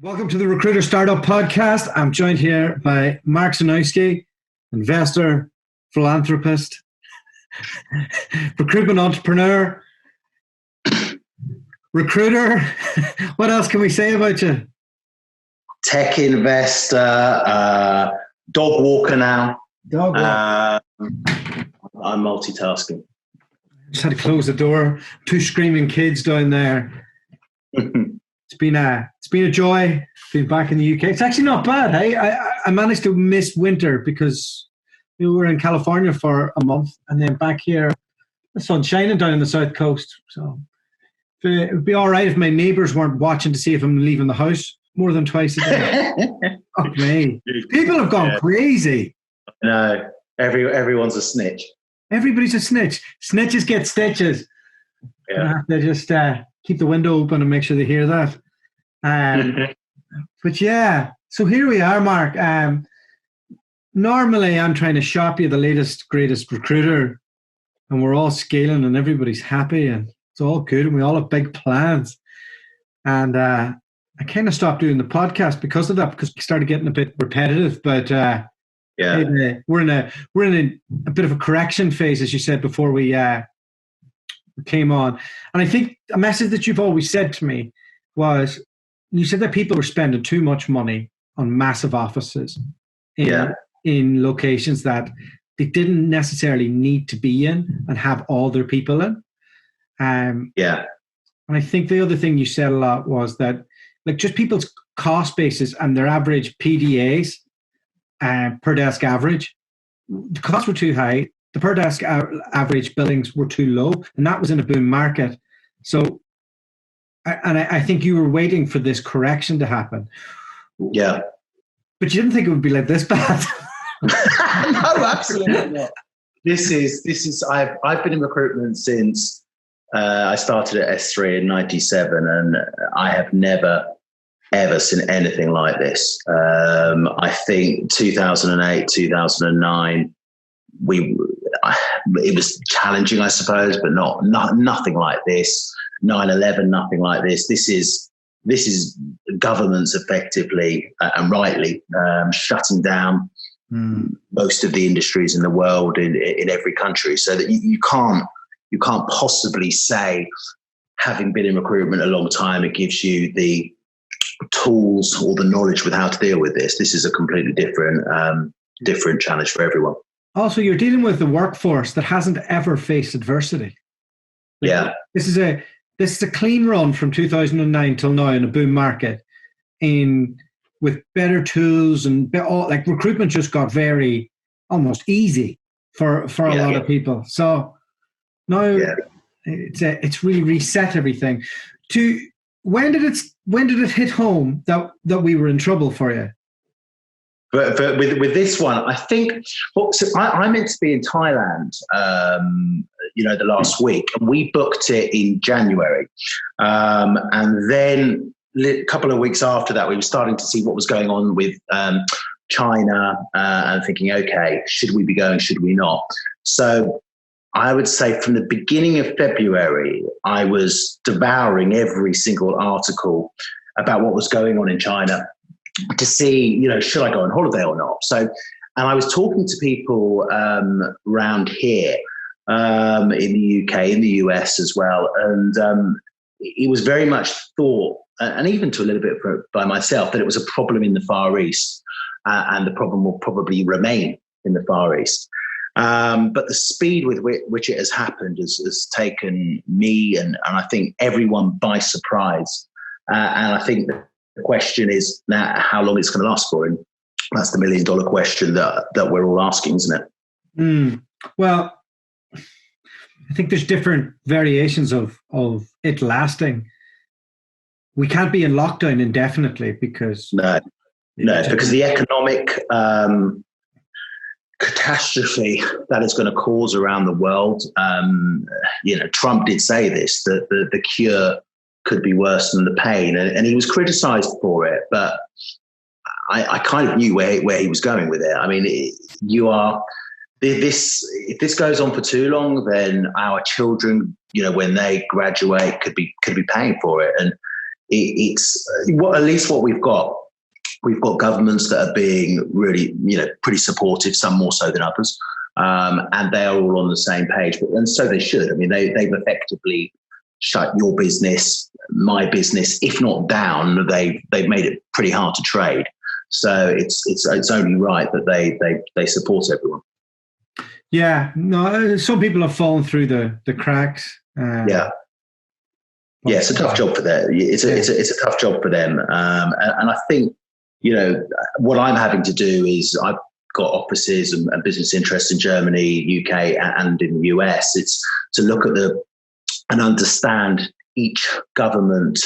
Welcome to the Recruiter Startup Podcast. I'm joined here by Mark Znowski, investor, philanthropist, recruitment entrepreneur, recruiter. What else can we say about you? Tech investor, dog walker now. Dog walker. I'm multitasking. Just had to close the door. Two screaming kids down there. It's been a joy being back in the UK. It's actually not bad. Hey, I managed to miss winter because we were in California for a month, and then back here, the sun's shining down on the south coast. So it would be all right if my neighbours weren't watching to see if I'm leaving the house more than twice a day. Fuck me. People have gone crazy. No, everyone's a snitch. Everybody's a snitch. Snitches get stitches. Yeah. I have to just keep the window open and make sure they hear that. But yeah, so here we are, Mark. Normally I'm trying to shop you the latest, greatest recruiter, and we're all scaling and everybody's happy and it's all good and we all have big plans. And I kind of stopped doing the podcast because of that, because we started getting a bit repetitive. But we're in a bit of a correction phase, as you said before we came on. And I think a message that you've always said to me was, you said that people were spending too much money on massive offices in locations that they didn't necessarily need to be in and have all their people in. And I think the other thing you said a lot was that, like, just people's cost basis and their average PDAs per desk average, the costs were too high. The per desk average billings were too low, and that was in a boom market. So, I think you were waiting for this correction to happen. Yeah. But you didn't think it would be like this bad. No, absolutely not. This is. I've been in recruitment since I started at S3 in '97, and I have never ever seen anything like this. I think 2008, 2009. It was challenging, I suppose, but nothing like this. 9/11, nothing like this. This is governments effectively and rightly shutting down most of the industries in the world in every country, so that you can't possibly say, having been in recruitment a long time, it gives you the tools or the knowledge with how to deal with this. This is a completely different challenge for everyone. Also, you're dealing with the workforce that hasn't ever faced adversity. Yeah. This is a clean run from 2009 till now in a boom market, with better tools and like recruitment just got very almost easy for a lot of people. So now it's really reset everything. When did it hit home that we were in trouble for you? But with this one, I think I meant to be in Thailand, the last week, and we booked it in January. And then a couple of weeks after that, we were starting to see what was going on with China and thinking, okay, should we be going? Should we not? So I would say from the beginning of February, I was devouring every single article about what was going on in China, to see, should I go on holiday or not? So, and I was talking to people around here in the UK, in the US as well. And it was very much thought, and even to a little bit by myself, that it was a problem in the Far East, and the problem will probably remain in the Far East. But the speed with which it has happened has taken me and I think everyone by surprise. And I think the question is now how long it's going to last for, and that's the $1 million question that we're all asking, isn't it? Well, I think there's different variations of it lasting. We can't be in lockdown indefinitely because because the economic catastrophe that is going to cause around the world. Trump did say this, that the cure could be worse than the pain, and he was criticized for it, but I kind of knew where he was going with it. I mean, if this goes on for too long, then our children, when they graduate, could be paying for it. And it's at least what we've got. We've got governments that are being really, pretty supportive, some more so than others, and they are all on the same page. And so they should. I mean, they've effectively shut your business, my business, if not down. They've made it pretty hard to trade. So it's only right that they support everyone. Yeah, no, some people have fallen through the cracks. Yeah, it's a tough job for them. It's a tough job for them, and I think what I'm having to do is I've got offices and business interests in Germany, UK, and in the US. It's to look at and understand each government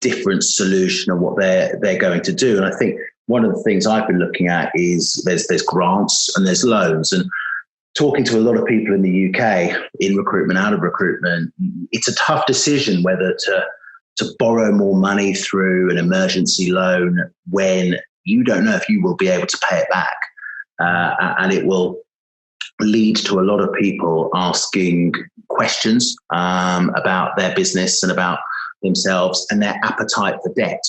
different solution of what they're going to do. And I think one of the things I've been looking at is there's grants and there's loans. And talking to a lot of people in the UK in recruitment, out of recruitment, it's a tough decision whether to borrow more money through an emergency loan when you don't know if you will be able to pay it back. And it will lead to a lot of people asking questions about their business and about themselves and their appetite for debt.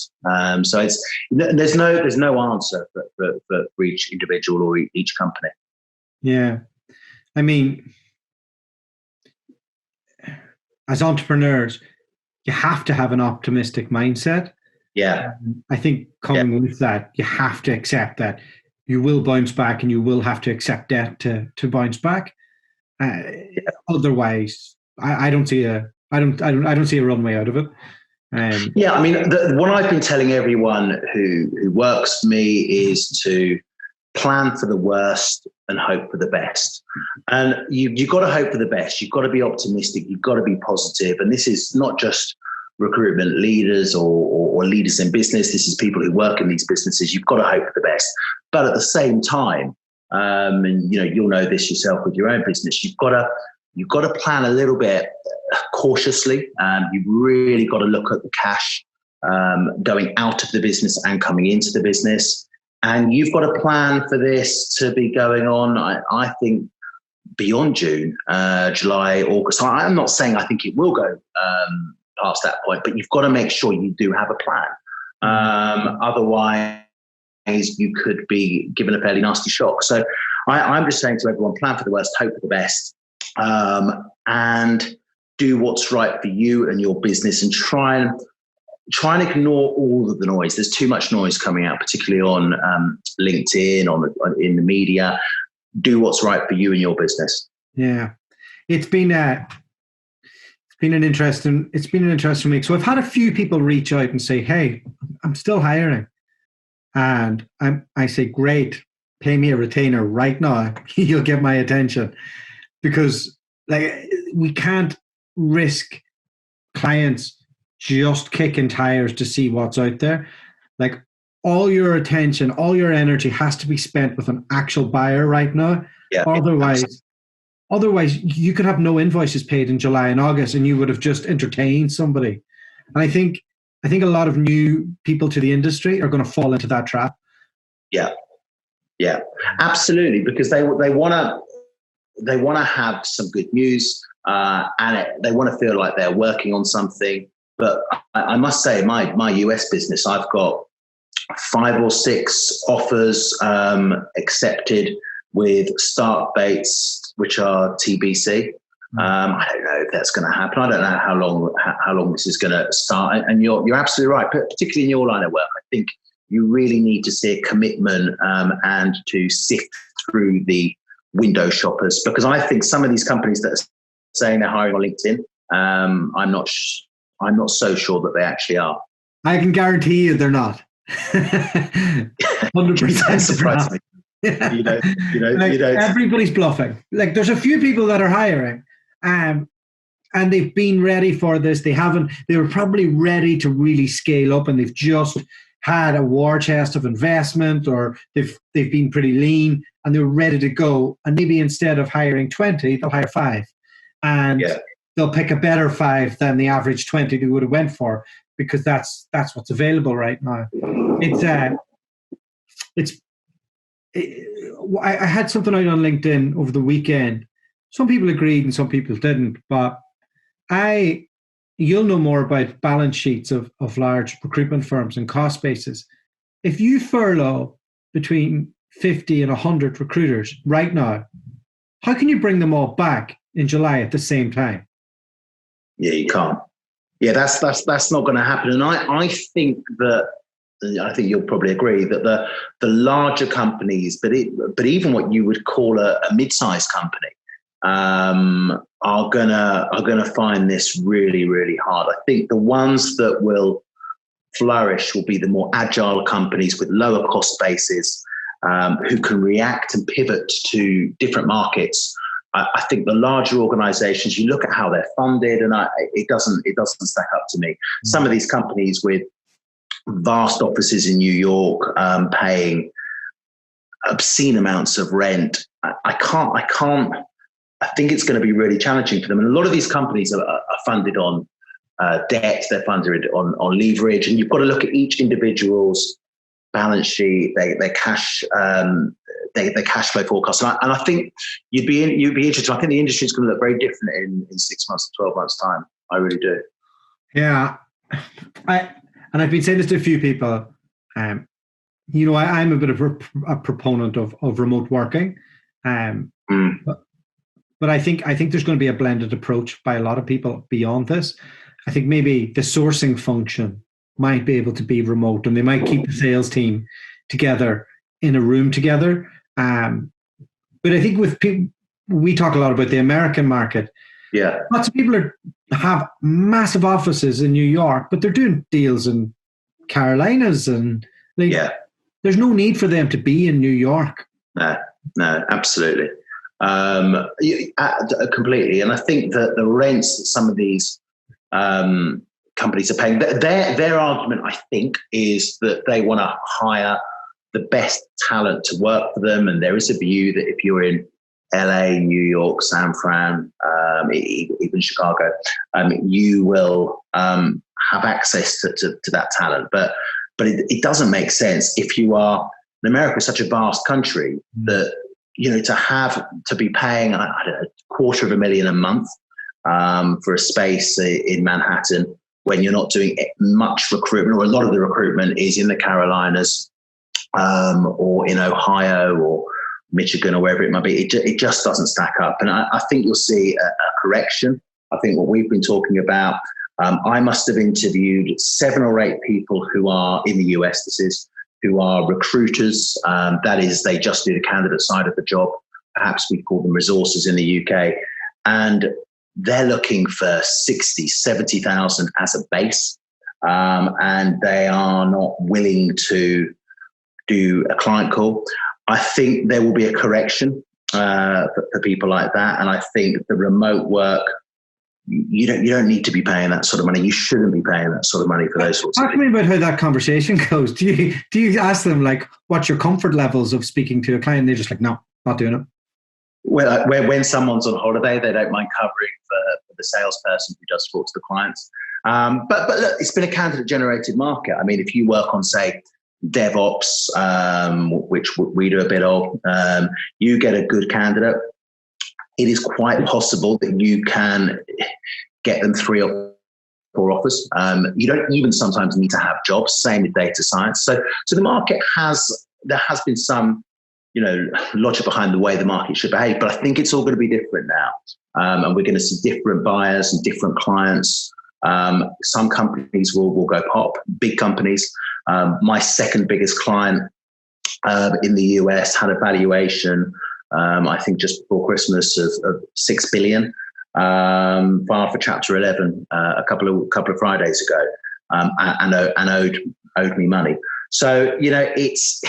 So there's no answer for each individual or each company. Yeah. I mean, as entrepreneurs, you have to have an optimistic mindset. Yeah. I think coming with that, you have to accept that you will bounce back, and you will have to accept debt to bounce back. Otherwise, I don't see a runway out of it. Yeah, I mean, what I've been telling everyone who works for me is to plan for the worst and hope for the best. And you've got to hope for the best. You've got to be optimistic. You've got to be positive. And this is not just recruitment leaders or leaders in business. This is people who work in these businesses. You've got to hope for the best. But at the same time, and you'll know this yourself with your own business, you've got to plan a little bit cautiously. You've really got to look at the cash going out of the business and coming into the business. And you've got to plan for this to be going on, I think, beyond June, July, August. I'm not saying I think it will go past that point, but you've got to make sure you do have a plan. Otherwise, you could be given a fairly nasty shock. So I'm just saying to everyone, plan for the worst, hope for the best, and do what's right for you and your business, and try and ignore all of the noise. There's too much noise coming out, particularly on LinkedIn, in the media. Do what's right for you and your business. Yeah, it's been an interesting week. So I've had a few people reach out and say, "Hey, I'm still hiring," and I say, "Great, pay me a retainer right now. You'll get my attention," because we can't risk clients just kicking tires to see what's out there. All your attention, all your energy has to be spent with an actual buyer right now. Yeah, otherwise you could have no invoices paid in July and August, and you would have just entertained somebody. And I think a lot of new people to the industry are going to fall into that trap. Yeah, absolutely, because they want to have some good news, and they want to feel like they're working on something. But I must say, my US business, I've got 5 or 6 offers accepted with start dates which are TBC. I don't know if that's going to happen. I don't know how long this is going to start. And you're absolutely right, particularly in your line of work. I think you really need to see a commitment and to sift through the window shoppers, because I think some of these companies that are saying they're hiring on LinkedIn, I'm not so sure that they actually are. I can guarantee you they're not. 100% surprised me. Everybody's bluffing. There's a few people that are hiring, and they've been ready for this. They were probably ready to really scale up, and they've just had a war chest of investment, or they've been pretty lean and they're ready to go. And maybe instead of hiring 20, they'll hire 5, and they'll pick a better 5 than the average 20 they would have went for, because that's what's available right now. I had something out on LinkedIn over the weekend. Some people agreed and some people didn't, but I you'll know more about balance sheets of large recruitment firms and cost bases. If you furlough between 50 and 100 recruiters right now, how can you bring them all back in July at the same time? Yeah, you can't. Yeah, that's not going to happen. And I think you'll probably agree that the larger companies, but even what you would call a mid-sized company, are gonna find this really, really hard. I think the ones that will flourish will be the more agile companies with lower cost bases, who can react and pivot to different markets. I think the larger organizations, you look at how they're funded, and it doesn't stack up to me. Some of these companies with vast offices in New York, paying obscene amounts of rent, I think it's going to be really challenging for them. And a lot of these companies are funded on debt, they're funded on leverage, and you've got to look at each individual's balance sheet, their cash flow forecast. And I think you'd be interested. I think the industry is going to look very different in 6 months to 12 months' time. I really do. Yeah, I've been saying this to a few people. I'm a bit of a proponent of remote working. But I think there's going to be a blended approach by a lot of people beyond this. I think maybe the sourcing function might be able to be remote, and they might keep the sales team together in a room together. But I think with people, we talk a lot about the American market. Yeah, lots of people have massive offices in New York, but they're doing deals in Carolinas, and there's no need for them to be in New York. No, absolutely. Completely. And I think that the rents that some of these companies are paying, their argument, I think, is that they want to hire the best talent to work for them. And there is a view that if you're in LA, New York, San Fran, even Chicago, you will have access to that talent. But it doesn't make sense if you are, in America is such a vast country that, to be paying, I don't know, $250,000 a month for a space in Manhattan when you're not doing much recruitment, or a lot of the recruitment is in the Carolinas, or in Ohio or Michigan or wherever it might be. It just doesn't stack up. And I think you'll see a correction. I think what we've been talking about, I must have interviewed 7 or 8 people who are in the US, who are recruiters. That is, they just do the candidate side of the job. Perhaps we call them resources in the UK. And they're looking for 60, 70,000 as a base. And they are not willing to do a client call. I think there will be a correction for people like that. And I think the remote work, you don't need to be paying that sort of money. You shouldn't be paying that sort of money for those sorts of things. Talk to me about how that conversation goes. Do you ask them, like, what's your comfort levels of speaking to a client? They're just like, no, not doing it. Well, when someone's on holiday, they don't mind covering for the salesperson who does talk to the clients. But look, it's been a candidate-generated market. I mean, if you work on, say, DevOps, which we do a bit of, you get a good candidate. It is quite possible that you can get them 3 or 4 offers. You don't even sometimes need to have jobs. Same with data science. So the market there has been some, logic behind the way the market should behave. But I think it's all going to be different now, and we're going to see different buyers and different clients. Some companies will go pop. Big companies. My second biggest client in the US had a valuation, I think just before Christmas, of $6 billion, filed for Chapter 11 a couple of Fridays ago, and owed me money. So it's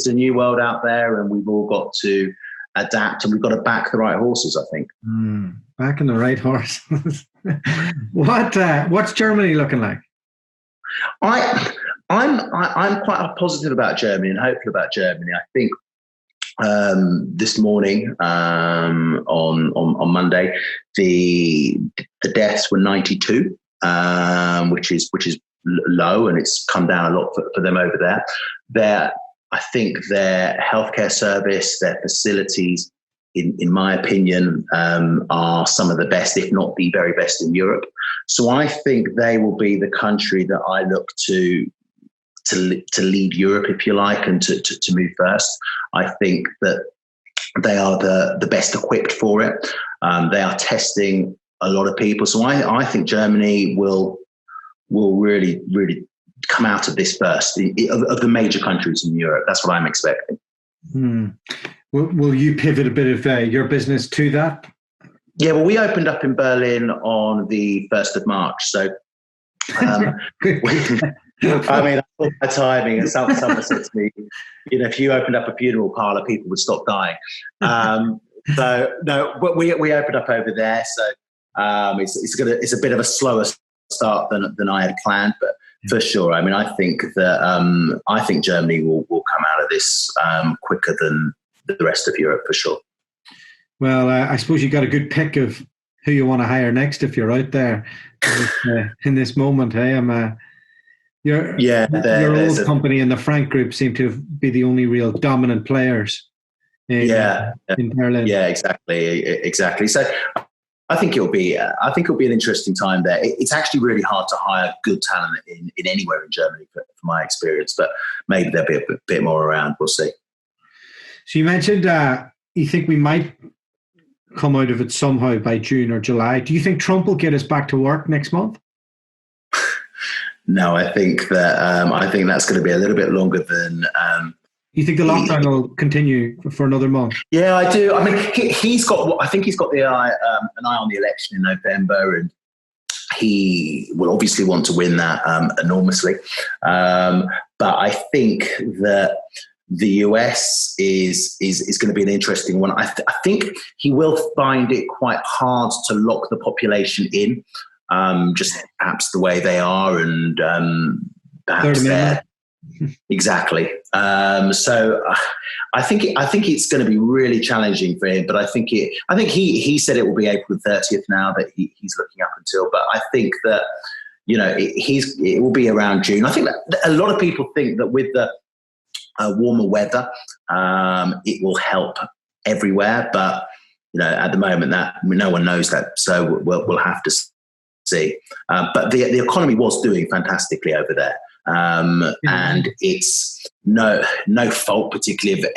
a new world out there, and we've all got to adapt, and we've got to back the right horses, I think. Backing the right horse. What's Germany looking like? I'm quite positive about Germany and hopeful about Germany. I think this morning, on Monday, the deaths were 92, which is low, and it's come down a lot for them over there. I think their healthcare service, their facilities, in my opinion, are some of the best, if not the very best, in Europe. So I think they will be the country that I look to lead Europe, if you like, and to move first. I think that they are the best equipped for it. They are testing a lot of people. So I think Germany will really, really come out of this first of the major countries in Europe. That's what I'm expecting. Will you pivot a bit of your business to that? Yeah, well, we opened up in Berlin on the 1st of March. So, I mean, my timing, and someone said to me, if you opened up a funeral parlor, people would stop dying. So no, but we opened up over there. So it's a bit of a slower start than I had planned, but for sure. I mean, I think Germany will come out of this quicker than the rest of Europe, for sure. Well, I suppose you got a good pick of who you want to hire next if you're out there in this moment. Hey, your old company and the Frank Group seem to be the only real dominant players in Berlin. Yeah, exactly. So I think it'll be an interesting time there. It's actually really hard to hire good talent in anywhere in Germany, from my experience. But maybe there'll be a bit more around. We'll see. So you mentioned you think we might come out of it somehow by June or July. Do you think Trump will get us back to work next month? No, I think that's going to be a little bit longer than. You think the lockdown will continue for another month? Yeah, I do. I mean, he's got an eye on the election in November, and he will obviously want to win that enormously. But I think that the US is going to be an interesting one. I think he will find it quite hard to lock the population in, just perhaps the way they are, and perhaps they're exactly. So I think it's going to be really challenging for him. But I think he said it will be April 30th now that he's looking up until. But I think that it will be around June. I think that a lot of people think that with the warmer weather, it will help everywhere, but at the moment that no one knows that, so we'll have to see. But the economy was doing fantastically over there, and it's no fault particularly of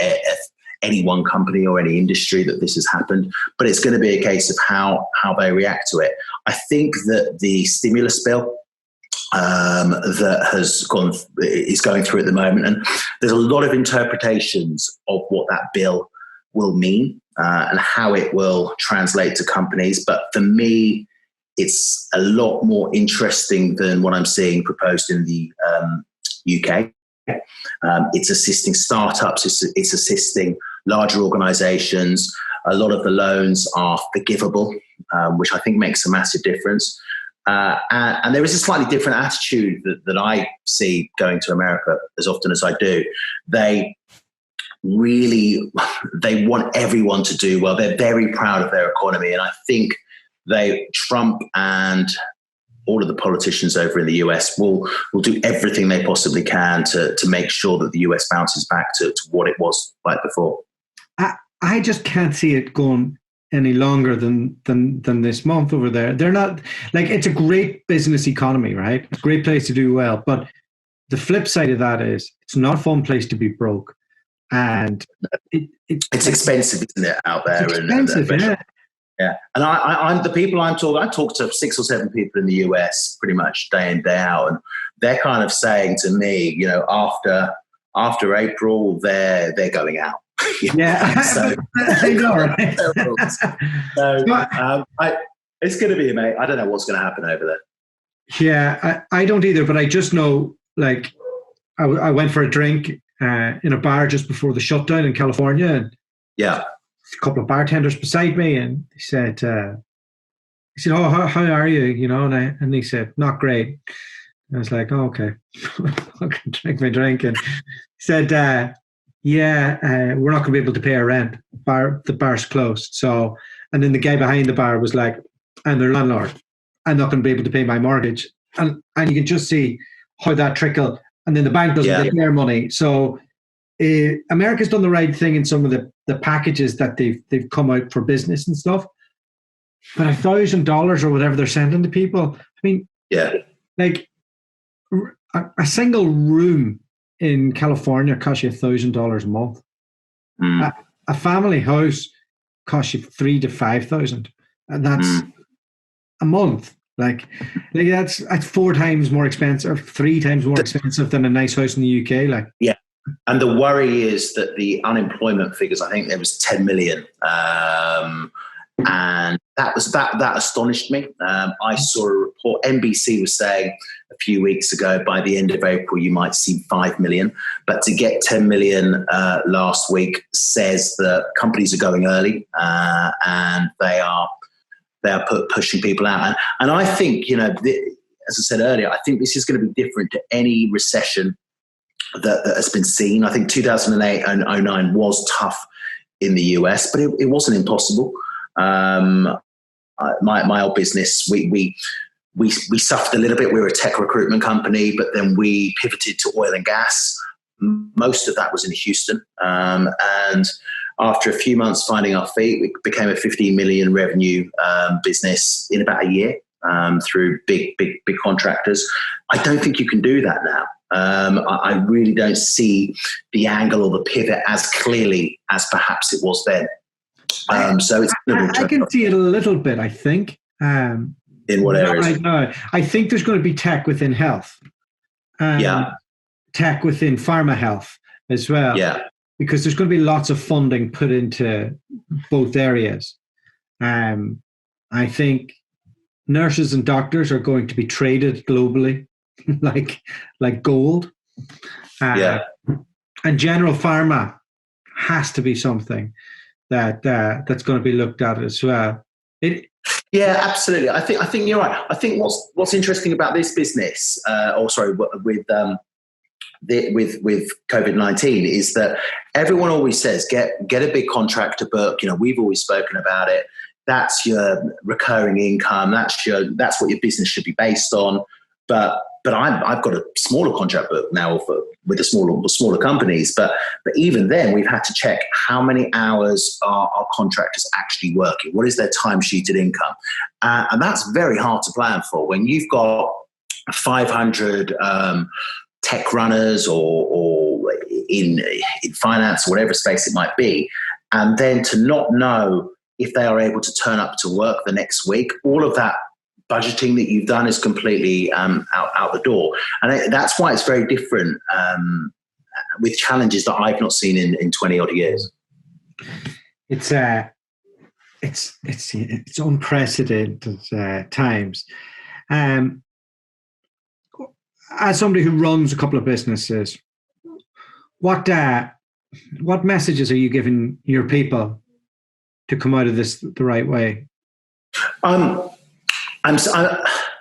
any one company or any industry that this has happened, but it's going to be a case of how they react to it. I think that the stimulus bill that is going through at the moment, and there's a lot of interpretations of what that bill will mean and how it will translate to companies. But for me, it's a lot more interesting than what I'm seeing proposed in the UK. It's assisting startups. It's assisting larger organisations. A lot of the loans are forgivable, which I think makes a massive difference. And there is a slightly different attitude that I see going to America as often as I do. They want everyone to do well. They're very proud of their economy. And I think Trump and all of the politicians over in the US will do everything they possibly can to make sure that the US bounces back to what it was like before. I just can't see it going any longer than this month over there. They're not it's a great business economy, right? It's a great place to do well. But the flip side of that is it's not a fun place to be broke. And it's expensive, isn't it, out there? It's expensive, yeah. And I'm the people I talk to 6 or 7 people in the US pretty much day in, day out. And they're kind of saying to me, after April, they're going out. Yeah, so, I know, right? It's going to be, mate. I don't know what's going to happen over there. Yeah, I don't either, but I just know, I went for a drink in a bar just before the shutdown in California, and a couple of bartenders beside me, and he said, "Oh, how are you?" And he said, "Not great." And I was like, "Oh, okay." I can drink my drink, and he said, we're not going to be able to pay our rent. The bar's closed. So, and then the guy behind the bar was like, "I'm their landlord. I'm not going to be able to pay my mortgage." And you can just see how that trickle. And then the bank doesn't get their money. So America's done the right thing in some of the packages that they've come out for business and stuff. But $1,000 or whatever they're sending to people, mean, Yeah. like a single room in California costs you $1,000 a month. A family house costs you $3,000 to $5,000, and that's a month. Like that's 4 times more expensive, or 3 times more expensive than a nice house in the UK. Like, yeah. And the worry is that the unemployment figures, I think there was 10 million. And that astonished me. I saw a report. NBC was saying a few weeks ago, by the end of April, you might see 5 million. But to get 10 million last week says that companies are going early and they are pushing people out. And I think, you know, as I said earlier, I think this is going to be different to any recession that has been seen. I think 2008 and 2009 was tough in the US, but it wasn't impossible. My old business, we suffered a little bit. We were a tech recruitment company, but then we pivoted to oil and gas. Most of that was in Houston. And after a few months finding our feet, we became a 15 million revenue business in about a year through big contractors. I don't think you can do that now. I really don't see the angle or the pivot as clearly as perhaps it was then. So it's I can see it a little bit, I think. In what areas? I think there's going to be tech within health. Tech within pharma health as well. Yeah. Because there's going to be lots of funding put into both areas. I think nurses and doctors are going to be traded globally like gold. And general pharma has to be something that's going to be looked at as well. Yeah, absolutely. I think you're right. I think what's interesting about this business, with COVID-19, is that everyone always says get a big contractor book. You know, we've always spoken about it. That's your recurring income. That's what your business should be based on. But I've got a smaller contract book now with the smaller companies. But even then, we've had to check how many hours are our contractors actually working. What is their timesheeted income? And that's very hard to plan for when you've got 500 tech runners or in finance or whatever space it might be, and then to not know if they are able to turn up to work the next week. All of that budgeting that you've done is completely out the door. And that's why it's very different with challenges that I've not seen in 20 odd years. It's unprecedented times. As somebody who runs a couple of businesses, what messages are you giving your people to come out of this the right way? I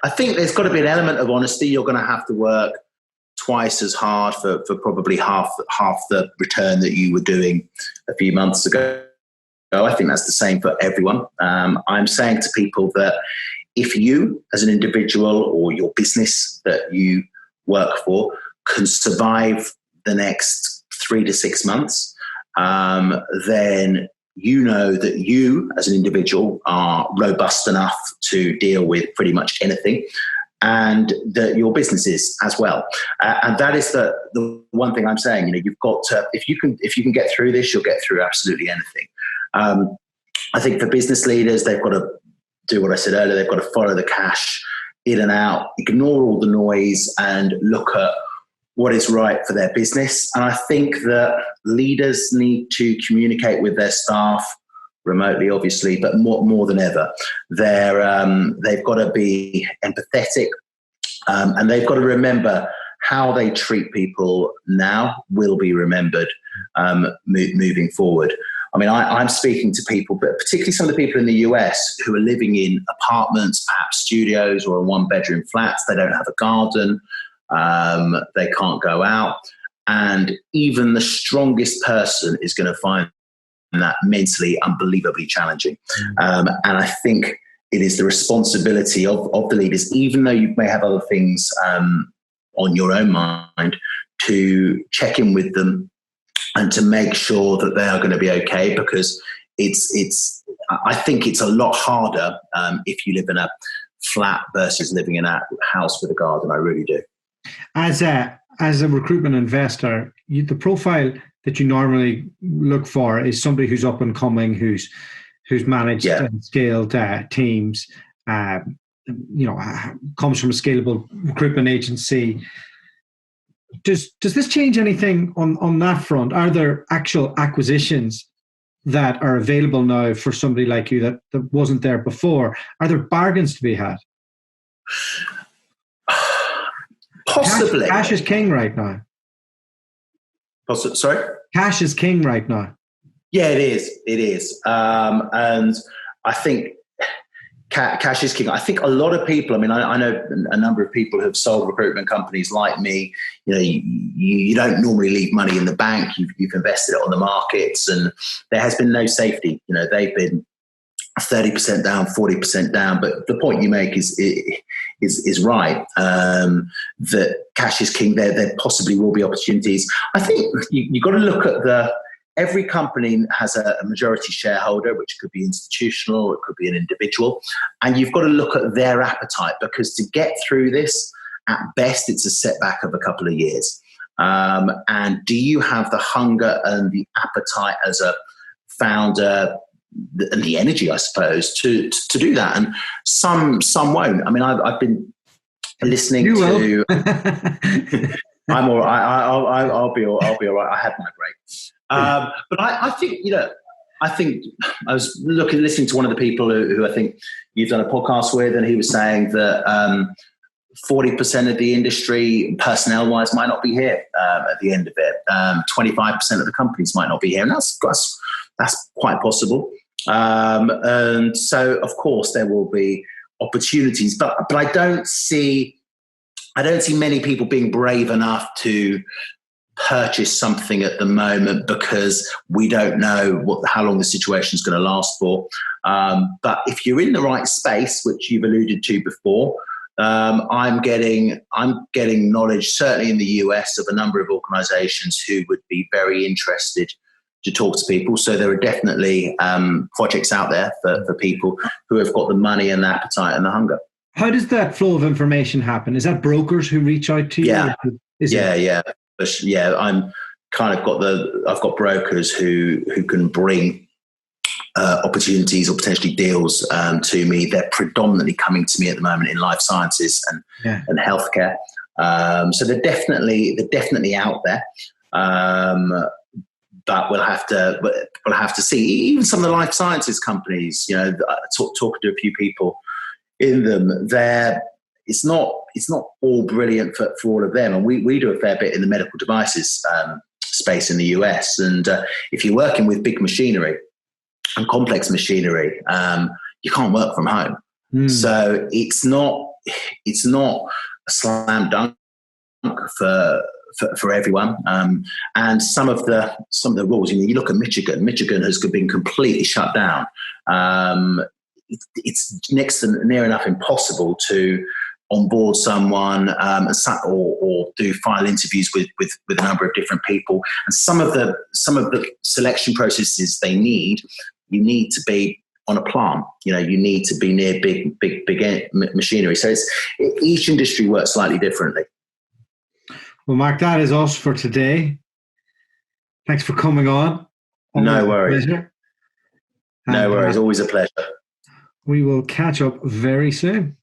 think there's got to be an element of honesty. You're going to have to work twice as hard for probably half the return that you were doing a few months ago. I think that's the same for everyone. I'm saying to people that if you, as an individual, or your business that you work for, can survive the next 3 to 6 months, then you know that you, as an individual, are robust enough to deal with pretty much anything, and that your business is as well. And that is the one thing I'm saying. You know, you've got to, if you can get through this, you'll get through absolutely anything. I think for business leaders, they've got to do what I said earlier. They've got to follow the cash in and out, ignore all the noise, and look at what is right for their business. And I think that leaders need to communicate with their staff remotely, obviously, but more than ever. They've got to be empathetic, and they've got to remember how they treat people now will be remembered moving forward. I mean, I'm speaking to people, but particularly some of the people in the US who are living in apartments, perhaps studios, or in one-bedroom flats. They don't have a garden. They can't go out. And even the strongest person is going to find that mentally unbelievably challenging. And I think it is the responsibility of the leaders, even though you may have other things on your own mind, to check in with them and to make sure that they are going to be okay, because I think it's a lot harder if you live in a flat versus living in a house with a garden. I really do. As a recruitment investor, the profile that you normally look for is somebody who's up and coming, who's managed and scaled teams, comes from a scalable recruitment agency. Does this change anything on that front? Are there actual acquisitions that are available now for somebody like you that wasn't there before? Are there bargains to be had? Possibly. Cash is king right now. Sorry? Cash is king right now. Yeah, it is. It is. And I think cash is king. I think a lot of people, I mean, I know a number of people who have sold recruitment companies like me. You know, you don't normally leave money in the bank. You've invested it on the markets, and there has been no safety. You know, they've been 30% down, 40% down. But the point you make is right. That cash is king. There possibly will be opportunities. I think you've got to look at every company has a majority shareholder, which could be institutional, or it could be an individual. And you've got to look at their appetite, because to get through this, at best, it's a setback of a couple of years. And do you have the hunger and the appetite as a founder and the energy, I suppose, to do that? And some won't. I mean, I've been listening to. I'm all right. I'll be all right. I had my break. But I think, I think I was listening to one of the people who I think you've done a podcast with, and he was saying that 40% of the industry, personnel-wise, might not be here at the end of it. 25% of the companies might not be here, and that's quite possible. And so, of course, there will be opportunities, but I don't see many people being brave enough to purchase something at the moment, because we don't know how long the situation is going to last for. But if you're in the right space, which you've alluded to before, I'm getting knowledge, certainly in the US, of a number of organizations who would be very interested to talk to people. So there are definitely projects out there for people who have got the money and the appetite and the hunger. How does that flow of information happen? Is that brokers who reach out to you? Yeah. I'm kind of I've got brokers who can bring opportunities or potentially deals to me. They're predominantly coming to me at the moment in life sciences and healthcare. So they're definitely out there. But we'll have to see. Even some of the life sciences companies, talking to a few people in them, it's not all brilliant for all of them. And we do a fair bit in the medical devices space in the US. And if you're working with big machinery and complex machinery, you can't work from home. So it's not a slam dunk for everyone. And some of the rules, you look at Michigan has been completely shut down. It's next to near enough impossible to onboard someone or do final interviews with a number of different people. And some of the selection processes you need to be on a plant. You need to be near big machinery. So each industry works slightly differently. Well, Mark, that is us for today. Thanks for coming on. No worries. No worries. Always a pleasure. We will catch up very soon.